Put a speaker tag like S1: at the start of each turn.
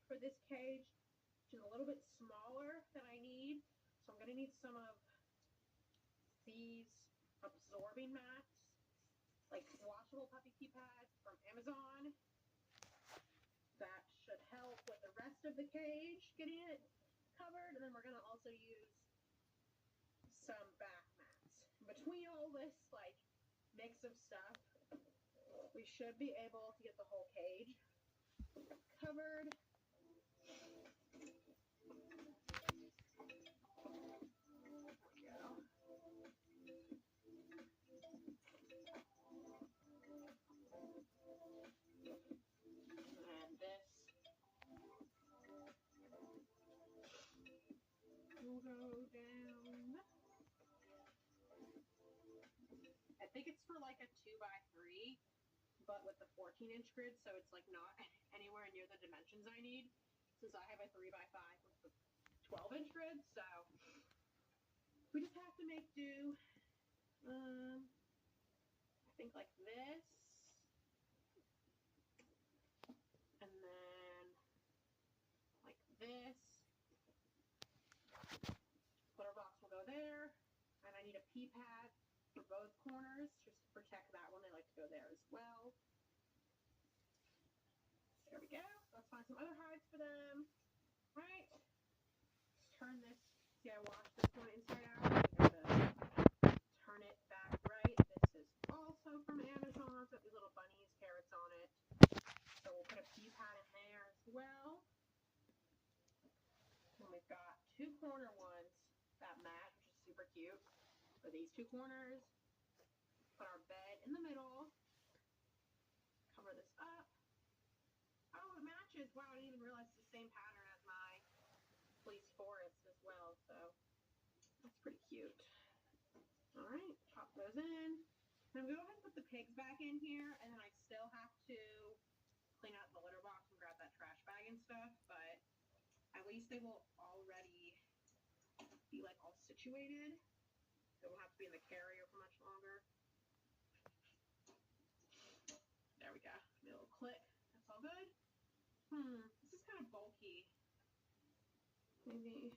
S1: for this cage, which is a little bit smaller than I need. So I'm going to need some of these absorbing mats, like washable puppy pee pads from Amazon. That should help with the rest of the cage, getting it covered. And then we're going to also use some back mats. Between all this like mix of stuff, we should be able to get the whole cage covered. And this will go down. I think it's for like a 2x3, but with the 14-inch grid, so it's like not anywhere near the dimensions I need, since I have a 3x5 with the 12-inch grid. So we just have to make do. I think like this, and then like this. Litter box will go there, and I need a pee pad for both corners just to protect that one. They like to go there as well. There we go. Let's find some other hides for them. All right. Let's turn this. See, I washed this one inside out. We gotta turn it back right. This is also from Amazon. It's got these little bunnies, carrots on it. So we'll put a pee pad in there as well. And we've got two corner ones. That mat, which is super cute, for these two corners. Put our bed in the middle. Cover this up. Oh, it matches. Wow, I didn't even realize it's the same pattern as my pleaz forest as well. So that's pretty cute. All right, pop those in. Then we go ahead and put the pigs back in here, and then I still have to clean out the litter box and grab that trash bag and stuff, but at least they will already be like all situated. They won't have to be in the carrier for much longer. There we go. Give me a little click. That's all good. This is kind of bulky. Maybe